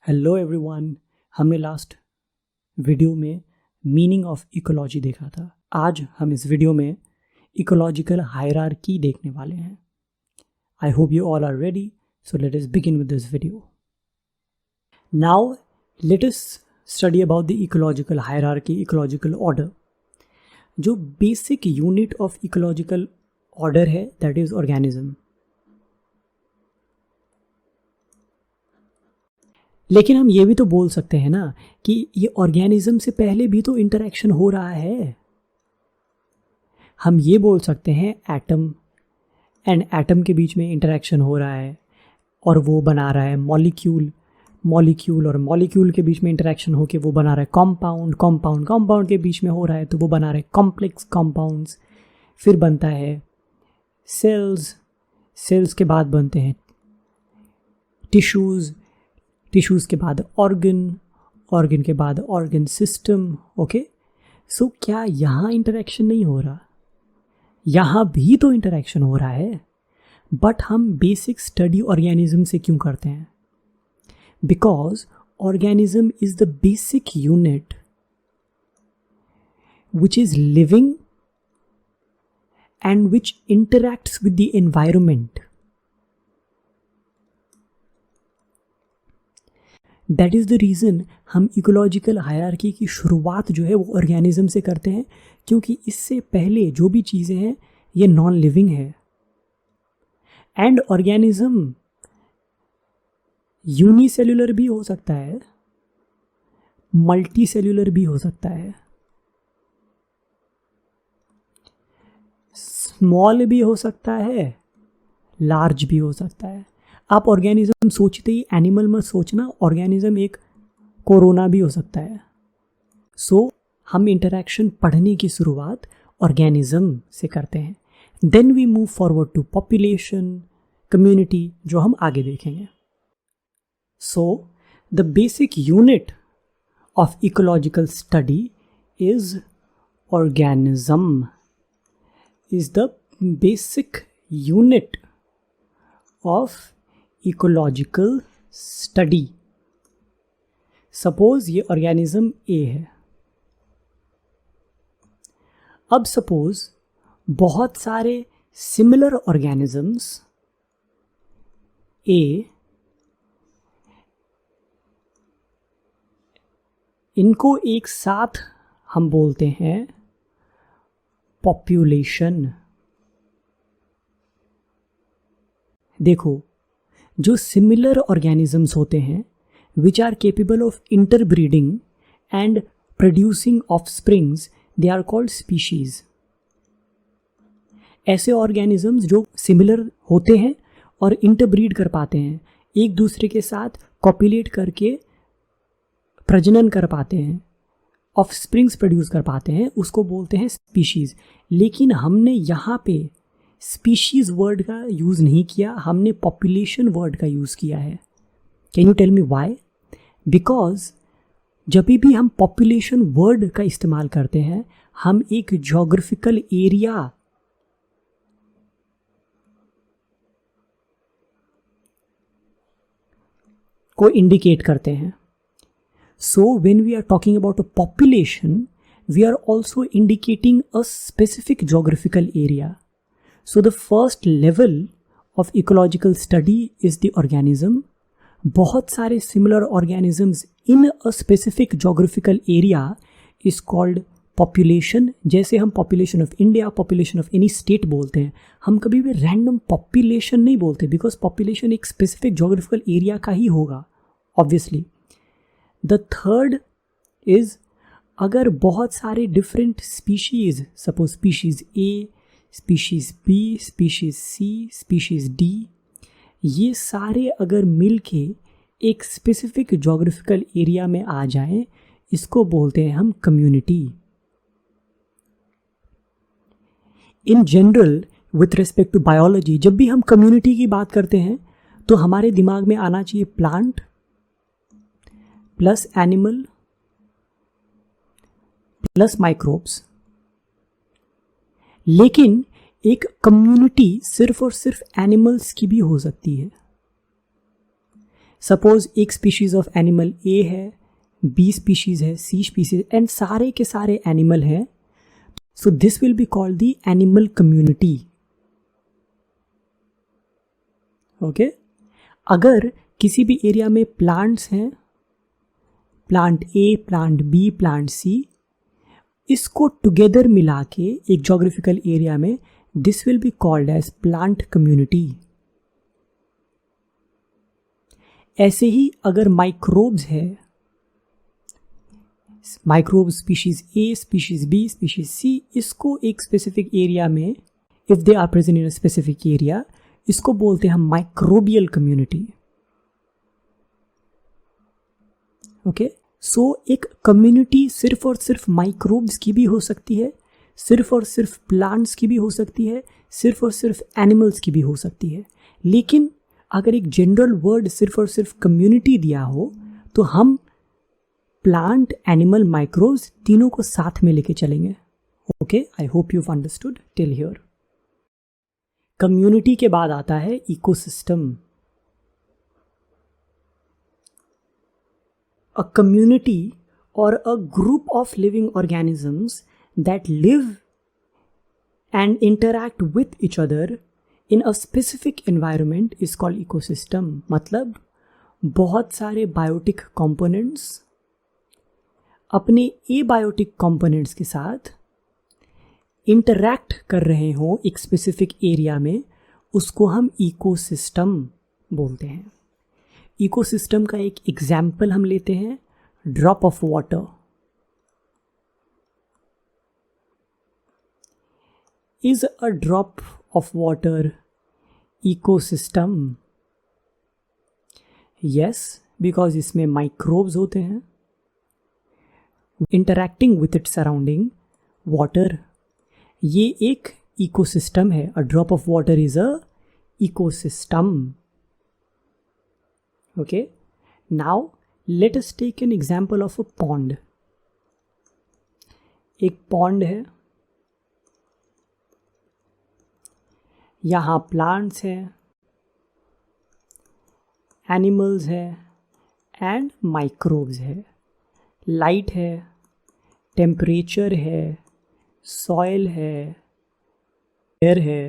Hello everyone. हमने last video में meaning of ecology देखा था। आज हम इस वीडियो में इकोलॉजिकल हायरार्की देखने वाले हैं। I hope you all are ready, so let us begin with this video. Now let us study about the ecological hierarchy, ecological order. जो basic unit of ecological order है that is organism. लेकिन हम ये भी तो बोल सकते हैं ना कि ये ऑर्गेनिज्म से पहले भी तो इंटरेक्शन हो रहा है। हम ये बोल सकते हैं एटम एंड एटम के बीच में इंटरेक्शन हो रहा है और वो बना रहा है मॉलिक्यूल, मॉलिक्यूल और मॉलिक्यूल के बीच में इंटरेक्शन होकर वो बना रहा है कंपाउंड, कंपाउंड कंपाउंड के बीच में हो रहा है तो वो बना रहा है कॉम्प्लेक्स कंपाउंड्स। फिर बनता है सेल्स, सेल्स के बाद बनते हैं टिश्यूज़, टिश्यूज़ के बाद ऑर्गन, ऑर्गन के बाद ऑर्गन सिस्टम। ओके, सो क्या यहाँ इंटरेक्शन नहीं हो रहा? यहाँ भी तो इंटरेक्शन हो रहा है, बट हम बेसिक स्टडी ऑर्गेनिज्म से क्यों करते हैं? Because organism is the basic unit which is living and which interacts with the environment. That is the reason हम इकोलॉजिकल हायरार्की की शुरुआत जो है वो ऑर्गेनिज्म से करते हैं, क्योंकि इससे पहले जो भी चीज़ें हैं ये नॉन लिविंग है। एंड ऑर्गेनिज्म यूनिसेल्युलर भी हो सकता है, मल्टी सेल्युलर भी हो सकता है, स्मॉल भी हो सकता है, लार्ज भी हो सकता है। आप ऑर्गेनिज्म सोचते ही एनिमल मत सोचना, ऑर्गेनिज्म एक कोरोना भी हो सकता है। सो हम इंटरैक्शन पढ़ने की शुरुआत ऑर्गेनिज्म से करते हैं, then we move forward to population, community, जो हम आगे देखेंगे। So the basic unit of ecological study is organism, is the basic unit of ecological study. Suppose ये ऑर्गेनिज्म ए है। अब सपोज बहुत सारे सिमिलर ऑर्गेनिजम्स ए, इनको एक साथ हम बोलते हैं पॉपुलेशन। देखो, जो सिमिलर ऑर्गेनिजम्स होते हैं which are capable of interbreeding and producing offsprings, they are called species. ऐसे ऑर्गेनिजम्स जो सिमिलर होते हैं और इंटरब्रीड कर पाते हैं, एक दूसरे के साथ कॉपुलेट करके प्रजनन कर पाते हैं, ऑफस्प्रिंग्स प्रोड्यूस कर पाते हैं, उसको बोलते हैं स्पीशीज। लेकिन हमने यहाँ पे स्पीशीज वर्ड का यूज़ नहीं किया, हमने पॉपुलेशन वर्ड का यूज़ किया है। Can you tell me why? Because जब भी हम पॉपुलेशन वर्ड का इस्तेमाल करते हैं, हम एक ज्योग्राफिकल एरिया को इंडिकेट करते हैं। So when we are talking about a population, we are also indicating a specific geographical area. So the first level of ecological study is the organism. बहुत सारे similar organisms in a specific geographical area is called population. जैसे हम population of India, population of any state बोलते हैं, हम कभी भी random population नहीं बोलते, because population एक specific geographical area का ही होगा obviously. The third is अगर बहुत सारे different species, suppose species A, species B, species C, species D, ये सारे अगर मिल के एक स्पेसिफिक जोग्राफिकल एरिया में आ जाएं, इसको बोलते हैं हम community. In general with respect to biology, जब भी हम कम्युनिटी की बात करते हैं तो हमारे दिमाग में आना चाहिए plant plus animal plus microbes. लेकिन एक कम्युनिटी सिर्फ और सिर्फ एनिमल्स की भी हो सकती है, सपोज एक स्पीशीज ऑफ एनिमल ए है, बी स्पीशीज है, सी स्पीशीज, एंड सारे के सारे एनिमल हैं, so this will be called the animal community. Okay, अगर किसी भी एरिया में प्लांट्स हैं, plant A, plant B, plant C, इसको टुगेदर मिला के एक जोग्राफिकल एरिया में, this will be called as plant community. ऐसे ही अगर माइक्रोब्स है, microbe species A, species B, species C, इसको एक स्पेसिफिक एरिया में, if they are present in a specific area, इसको बोलते हैं हम माइक्रोबियल कम्युनिटी. ओके, सो एक कम्युनिटी सिर्फ और सिर्फ माइक्रोब्स की भी हो सकती है, सिर्फ और सिर्फ प्लांट्स की भी हो सकती है, सिर्फ और सिर्फ एनिमल्स की भी हो सकती है. लेकिन अगर एक जनरल वर्ड सिर्फ और सिर्फ कम्युनिटी दिया हो तो हम प्लांट, एनिमल, माइक्रोब्स तीनों को साथ में लेके चलेंगे. Okay, I hope you understood till here. Community के बाद आता है ecosystem. A community or a group of living organisms that live and interact with each other in a specific environment is called ecosystem. मतलब बहुत सारे biotic components अपने abiotic components के साथ इंटरैक्ट कर रहे हों एक स्पेसिफिक एरिया में, उसको हम इकोसिस्टम बोलते हैं. इकोसिस्टम का एक एग्जाम्पल हम लेते हैं, drop of water. Is a drop of water ecosystem? Yes, because इसमें माइक्रोब्स होते हैं interacting with it surrounding water. ये एक इकोसिस्टम है. A drop of water is a ecosystem. Okay, now let us take an example of a pond. एक pond है, यहाँ plants हैं, animals है and microbes है, light है, temperature है, soil है, air है.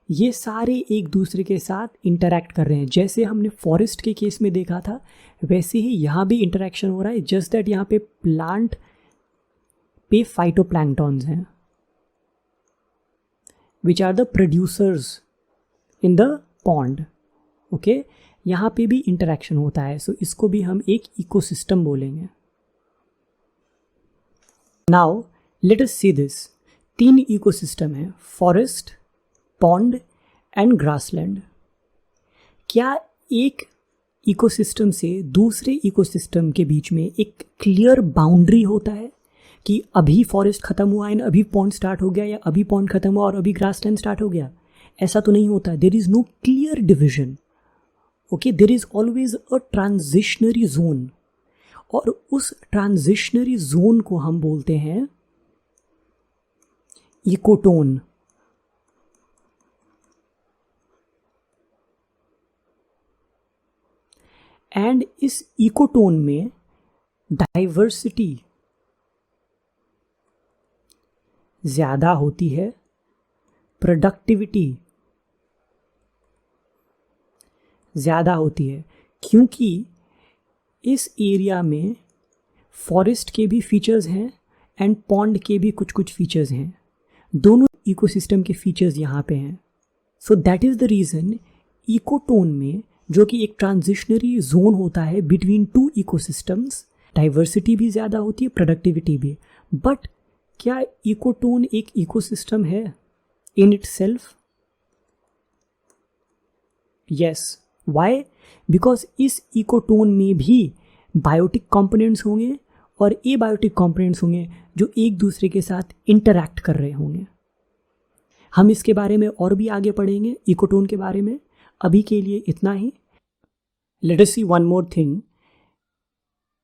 ये सारे एक दूसरे के साथ इंटरैक्ट कर रहे हैं. जैसे हमने फॉरेस्ट के केस में देखा था, वैसे ही यहाँ भी इंटरैक्शन हो रहा है. जस्ट दैट यहाँ पे प्लांट पे फाइटोप्लैंक्टॉन्स हैं which are the producers in the pond. Okay, यहाँ पे भी इंटरैक्शन होता है. सो इसको भी हम एक इकोसिस्टम बोलेंगे. Now let us see this. 3 ecosystem है, फॉरेस्ट, पॉन्ड एंड ग्रासलैंड. क्या एक इकोसिस्टम से दूसरे इकोसिस्टम के बीच में एक क्लियर बाउंड्री होता है कि अभी फॉरेस्ट खत्म हुआ एंड अभी पॉन्ड स्टार्ट हो गया, या अभी पॉन्ड खत्म हुआ और अभी ग्रासलैंड स्टार्ट हो गया? ऐसा तो नहीं होता. There is no clear division. Okay, there is always a transitionary zone, और उस ट्रांजिशनरी जोन को हम बोलते हैं इकोटोन. एंड इस इकोटोन में डाइवर्सिटी ज़्यादा होती है, प्रोडक्टिविटी ज़्यादा होती है, क्योंकि इस एरिया में फॉरेस्ट के भी फीचर्स हैं एंड पॉन्ड के भी कुछ कुछ फीचर्स हैं. दोनों इकोसिस्टम के फीचर्स यहाँ पे हैं. सो that is the reason ecotone में, जो कि एक ट्रांजिशनरी जोन होता है बिटवीन 2 इकोसिस्टम्स, डाइवर्सिटी भी ज़्यादा होती है, प्रोडक्टिविटी भी. बट क्या इकोटोन एक इकोसिस्टम है in itself? Yes. Why? Because इस इकोटोन में भी बायोटिक कंपोनेंट्स होंगे और एबायोटिक कंपोनेंट्स होंगे जो एक दूसरे के साथ इंटरैक्ट कर रहे होंगे. हम इसके बारे में और भी आगे पढ़ेंगे, इकोटोन के बारे में. अभी के लिए इतना ही. लेट अस सी वन मोर थिंग.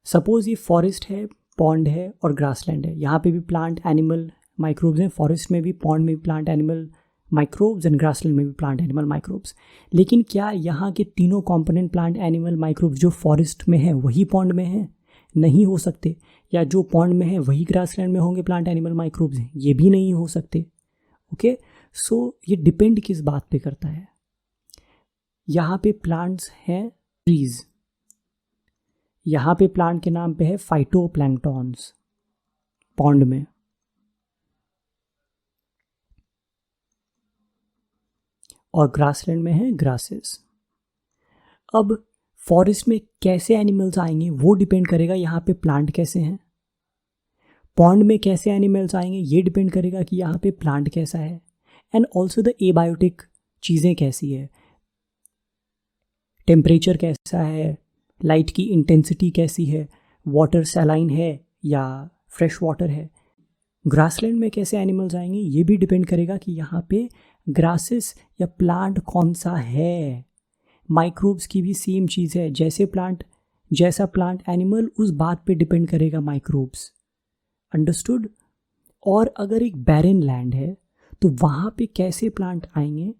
सपोज ये फॉरेस्ट है, पॉन्ड है और ग्रासलैंड है. यहाँ पे भी प्लांट, एनिमल, माइक्रोब्स हैं. फॉरेस्ट में भी, पॉन्ड में भी plant, animal, microbes, and grassland में भी प्लांट एनिमल माइक्रोब्स। लेकिन क्या यहाँ के तीनों कंपोनेंट प्लांट एनिमल माइक्रोब्स जो फॉरेस्ट में है वही पॉन्ड में है? नहीं हो सकते। या जो पॉन्ड में है वही ग्रासलैंड में होंगे प्लांट एनिमल माइक्रोब्स हैं? ये भी नहीं हो सकते। ओके, सो ये डिपेंड किस बात पे करता है। यहाँ पे प्लांट्स हैं ट्रीज, यहाँ पे प्लांट के नाम पे है फाइटोप्लैंक्टॉन्स पॉन्ड में, और ग्रासलैंड में है ग्रासेस। अब फॉरेस्ट में कैसे एनिमल्स आएंगे वो डिपेंड करेगा यहाँ पे प्लांट कैसे हैं। पॉन्ड में कैसे एनिमल्स आएंगे ये डिपेंड करेगा कि यहाँ पे प्लांट कैसा है, एंड ऑल्सो द एबायोटिक चीज़ें कैसी है, टेम्परेचर कैसा है, लाइट की इंटेंसिटी कैसी है, वाटर सैलाइन है या फ्रेश वाटर है। ग्रासलैंड में कैसे एनिमल्स आएंगे ये भी डिपेंड करेगा कि यहाँ पे ग्रासेस या प्लांट कौन सा है। माइक्रोब्स की भी सेम चीज़ है, जैसा प्लांट एनिमल उस बात पे डिपेंड करेगा माइक्रोब्स। अंडरस्टूड? और अगर एक बैरन लैंड है तो वहाँ पे कैसे प्लांट आएंगे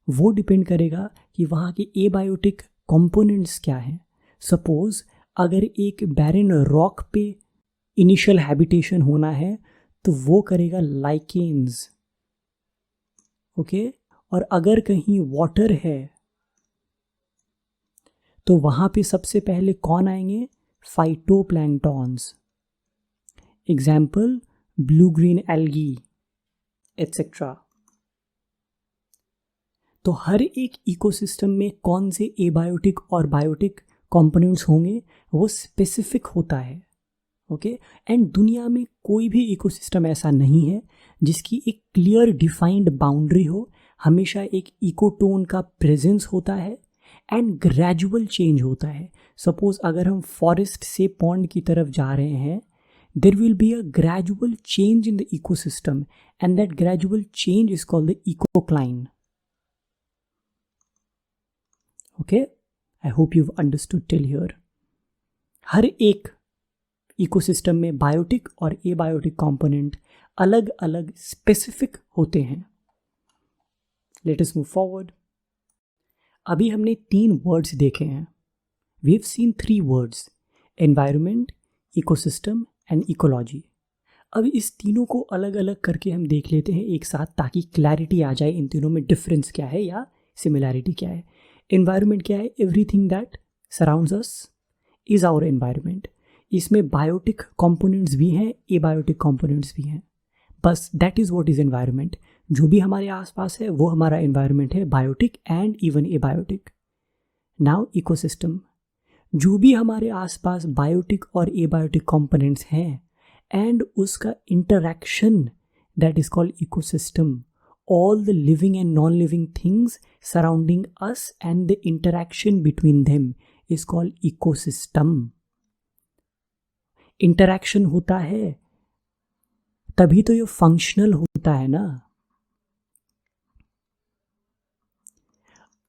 वो डिपेंड करेगा कि वहाँ के एबायोटिक कंपोनेंट्स क्या हैं। सपोज अगर एक बैरन रॉक पे इनिशियल हैबिटेशन होना है तो वो करेगा लाइकेन्स। ओके, और अगर कहीं वाटर है तो वहाँ पे सबसे पहले कौन आएंगे? Phytoplanktons. Example blue green algae etcetera. तो हर एक इकोसिस्टम में कौन से एबायोटिक और बायोटिक कंपोनेंट्स होंगे वो स्पेसिफिक होता है। ओके, एंड दुनिया में कोई भी इकोसिस्टम ऐसा नहीं है जिसकी एक क्लियर डिफाइंड बाउंड्री हो। हमेशा एक इकोटोन का प्रेजेंस होता है एंड ग्रेजुअल चेंज होता है। सपोज अगर हम फॉरेस्ट से पॉन्ड की तरफ जा रहे हैं, there will be a gradual change in the ecosystem and that gradual change is called the ecocline. Okay, I hope you understood till here. हर एक इकोसिस्टम में बायोटिक और एबायोटिक कंपोनेंट अलग अलग स्पेसिफिक होते हैं। Let us move forward. अभी हमने 3 वर्ड्स देखे हैं। We have seen 3 words, environment, ecosystem and ecology. अब इस तीनों को अलग अलग करके हम देख लेते हैं एक साथ, ताकि क्लैरिटी आ जाए इन तीनों में डिफरेंस क्या है या सिमिलैरिटी क्या है। एनवायरनमेंट क्या है? Everything that surrounds us is our environment. इसमें बायोटिक कंपोनेंट्स भी हैं, एबायोटिक कंपोनेंट्स भी हैं, बस that is what is environment. जो भी हमारे आसपास है वो हमारा एनवायरनमेंट है, biotic and even abiotic. Now ecosystem, जो भी हमारे आसपास बायोटिक और एबायोटिक कंपोनेंट्स हैं एंड उसका interaction, that is called ecosystem. All the living and non-living things surrounding us and the interaction between them is called ecosystem. Interaction होता है तभी तो ये फंक्शनल होता है ना।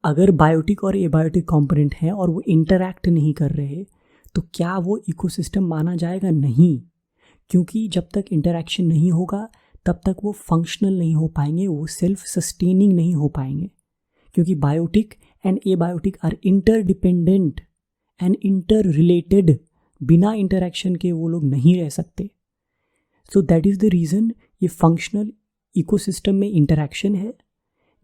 अगर बायोटिक और एबायोटिक कंपोनेंट हैं और वो इंटरैक्ट नहीं कर रहे तो क्या वो इकोसिस्टम माना जाएगा? नहीं, क्योंकि जब तक इंटरैक्शन नहीं होगा तब तक वो फंक्शनल नहीं हो पाएंगे, वो सेल्फ सस्टेनिंग नहीं हो पाएंगे, क्योंकि biotic and abiotic are interdependent and interrelated. बिना इंटरैक्शन के वो लोग नहीं रह सकते। So that is the reason ये फंक्शनल इकोसिस्टम में इंटरैक्शन है।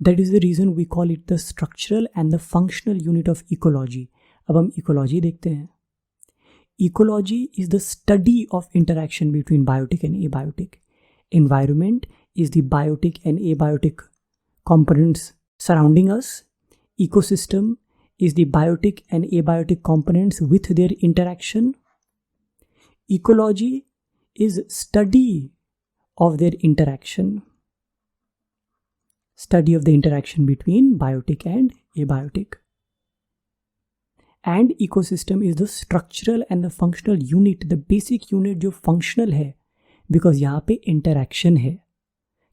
That is the reason we call it the structural and the functional unit of ecology. अब हम इकोलॉजी देखते हैं। Ecology is the study of interaction between biotic and abiotic. Environment is the biotic and abiotic components surrounding us. Ecosystem is the biotic and abiotic components with their interaction. Ecology is study of their interaction. Study of the interaction between biotic and abiotic. And ecosystem is the structural and the functional unit, the basic unit जो functional है, because यहाँ पे interaction है,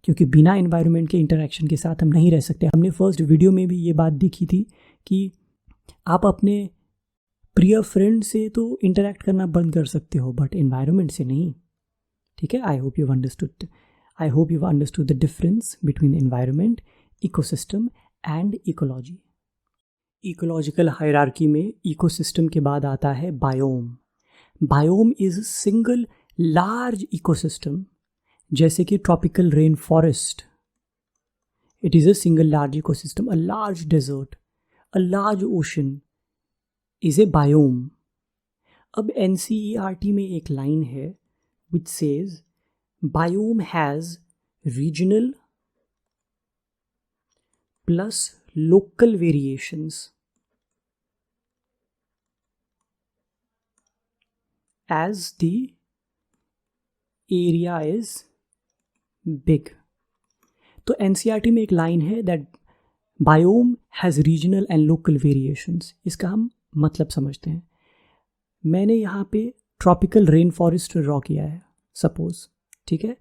क्योंकि बिना environment के interaction के साथ हम नहीं रह सकते। हमने फर्स्ट वीडियो में भी ये बात देखी थी कि आप अपने प्रिय फ्रेंड से तो इंटरैक्ट करना बंद कर सकते हो बट एनवायरनमेंट से नहीं। ठीक है, आई hope you understood. I hope you've understood the difference between the environment, ecosystem and ecology. Ecological hierarchy में ecosystem के बाद आता है biome. Biome is a single large ecosystem. जैसे कि tropical rainforest. It is a single large ecosystem. A large desert, a large ocean is a biome. अब NCERT में एक लाइन है which says biome has regional plus local variations as the area is big. तो NCERT में एक line है that biome has regional and local variations. इसका हम मतलब समझते हैं. मैंने यहाँ पे ट्रॉपिकल रेन फॉरेस्ट ड्रॉ किया है सपोज, ठीक है.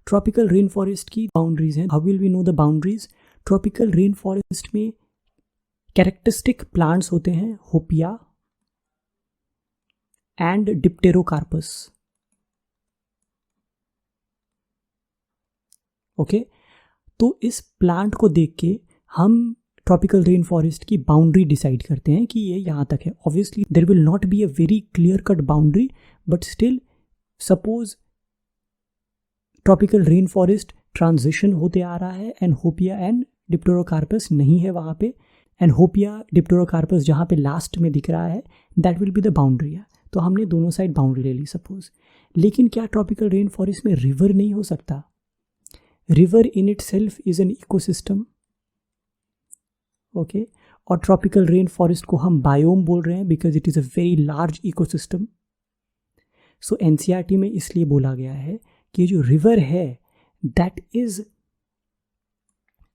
ट्रॉपिकल रेन फॉरेस्ट की बाउंड्रीज हैं. How will we know the boundaries? Tropical rain forest में कैरेक्टरिस्टिक प्लांट्स होते हैं होपिया एंड डिप्टेरोकार्पस. ओके, तो इस प्लांट को देख के हम ट्रॉपिकल रेन फॉरेस्ट की बाउंड्री डिसाइड करते हैं कि ये यहाँ तक है. Obviously there will not be a very clear cut boundary, but still suppose tropical rain forest transition होते आ रहा है एंड होपिया एंड डिप्टेरोकार्पस नहीं है वहाँ पे, एंड होपिया डिप्टेरोकार्पस जहाँ पे लास्ट में दिख रहा है that will be the boundary. तो हमने दोनों साइड बाउंड्री ले ली सपोज. लेकिन क्या ट्रॉपिकल रेन फॉरेस्ट में रिवर नहीं हो सकता? River in it self is an ecosystem. Okay, और ट्रॉपिकल रेन फॉरेस्ट को हम बायोम बोल रहे हैं because it is a very large ecosystem. So NCERT में इसलिए बोला गया है कि जो रिवर है that is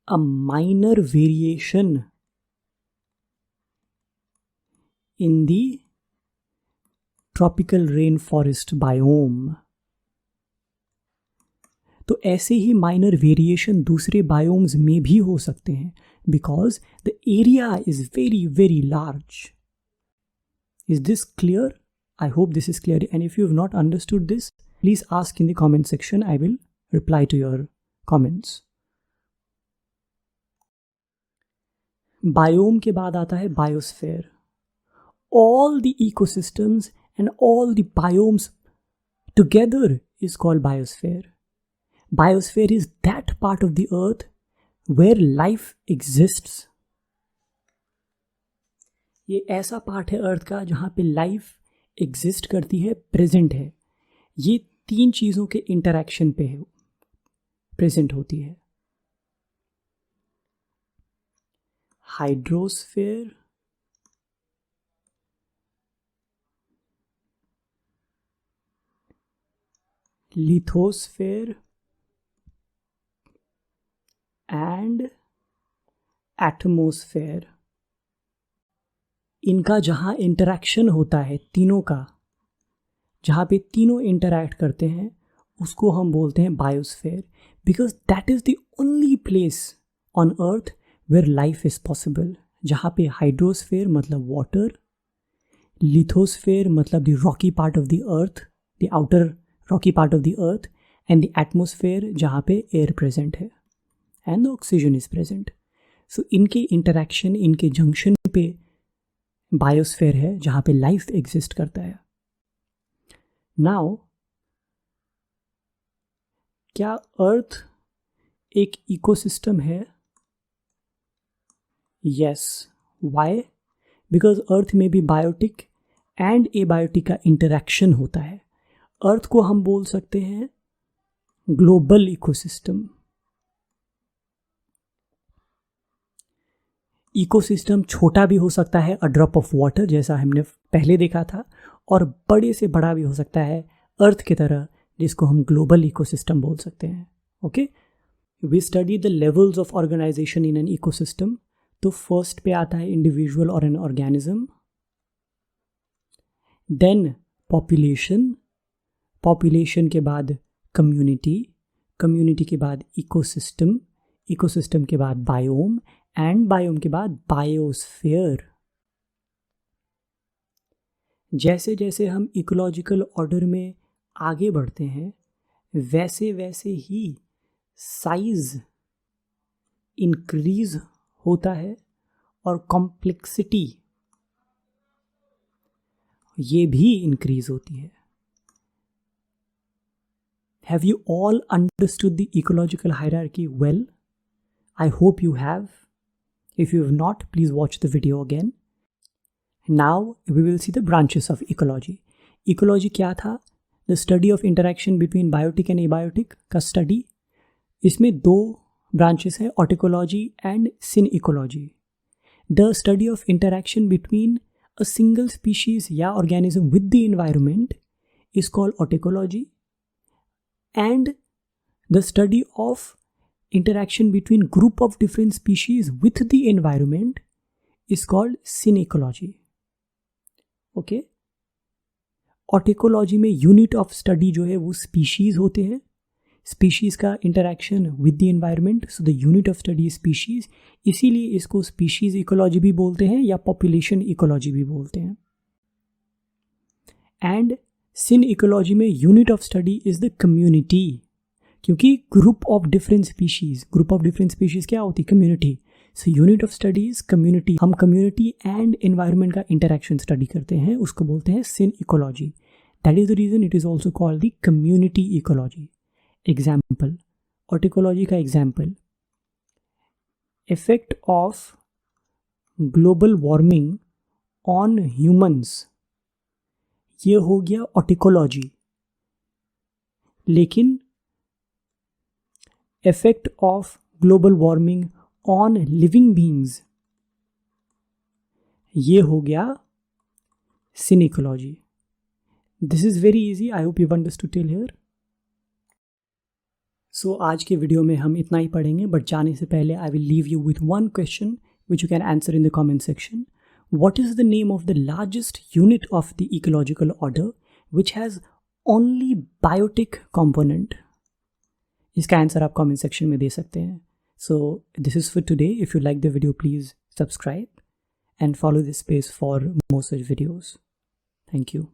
a minor variation in the tropical rain forest biome. तो ऐसे ही माइनर वेरिएशन दूसरे बायोम्स में भी हो सकते हैं because the area is very very large. Is this clear? I hope this is clear, and if you have not understood this, please ask in the comment section. I will reply to your comments. Biome के बाद आता है biosphere. All the ecosystems and all the biomes together is called biosphere. Biosphere is that part of the earth where life exists. ये ऐसा part है अर्थ का जहाँ पे लाइफ एग्जिस्ट करती है, प्रेजेंट है. ये तीन चीज़ों के इंटरैक्शन पे है, प्रेजेंट होती है. Hydrosphere, lithosphere and atmosphere. इनका जहाँ इंटरैक्शन होता है तीनों का, जहाँ पे तीनों इंटरैक्ट करते हैं उसको हम बोलते हैं biosphere, because that is the only place on earth where life is possible. जहाँ पे हाइड्रोस्फेयर मतलब वाटर, लिथोस्फेयर मतलब the rocky part of the earth, the outer rocky part of the earth, and the atmosphere जहाँ पे air present है and the oxygen is present. So इनके interaction, इनके junction पे बायोस्फेयर है जहाँ पे लाइफ एग्जिस्ट करता है. नाउ क्या अर्थ एक इकोसिस्टम है? यस. वाई? बिकॉज अर्थ में भी बायोटिक एंड एबायोटिक का इंटरैक्शन होता है. अर्थ को हम बोल सकते हैं ग्लोबल इकोसिस्टम. इकोसिस्टम छोटा भी हो सकता है, अ ड्रॉप ऑफ वाटर जैसा हमने पहले देखा था, और बड़े से बड़ा भी हो सकता है अर्थ की तरह, जिसको हम ग्लोबल इकोसिस्टम बोल सकते हैं. Okay, we study the levels of organisation in an ecosystem. तो फर्स्ट पे आता है इंडिविजुअल और an organism, then population, population के बाद कम्युनिटी, कम्युनिटी के बाद इकोसिस्टम, इकोसिस्टम के बाद बायोम, एंड बायोम के बाद बायोस्फीयर. जैसे जैसे हम इकोलॉजिकल ऑर्डर में आगे बढ़ते हैं वैसे वैसे ही साइज इंक्रीज होता है और कॉम्प्लेक्सिटी ये भी इंक्रीज होती है. Have you all understood the ecological hierarchy well? I hope you have. If you have not, please watch the video again. Now we will see the branches of ecology. Ecology क्या था? The study of interaction between biotic and abiotic का study. इसमें दो branches है, auticology and synecology. The study of interaction between a single species या organism with the environment is called auticology. And the study of interaction between group of different species with the environment is called synecology. Okay? Auticology में unit of study जो है वो species होते हैं. Species का interaction with the environment, so the unit of study is species. इसीलिए इसको species ecology भी बोलते हैं या population ecology भी बोलते हैं. And synecology में unit of study is the community. क्योंकि group of different species क्या होती? Community. So unit of study is community. हम community and environment का interaction study करते हैं, उसको बोलते हैं synecology. That is the reason it is also called the community ecology. Example, auticology का example, effect of global warming on humans, ये हो गया auticology. लेकिन effect of global warming on living beings, ये हो गया synecology. This is very easy. I hope you've understood till here. So आज के वीडियो में हम इतना ही पढ़ेंगे, बट जाने से पहले I will leave you with one question which you can answer in the comment section. What is the name of the largest unit of the ecological order which has only biotic component? इसका answer आप comment section में दे सकते हैं. So this is for today. If you like the video please subscribe and follow this space for more such videos. Thank you.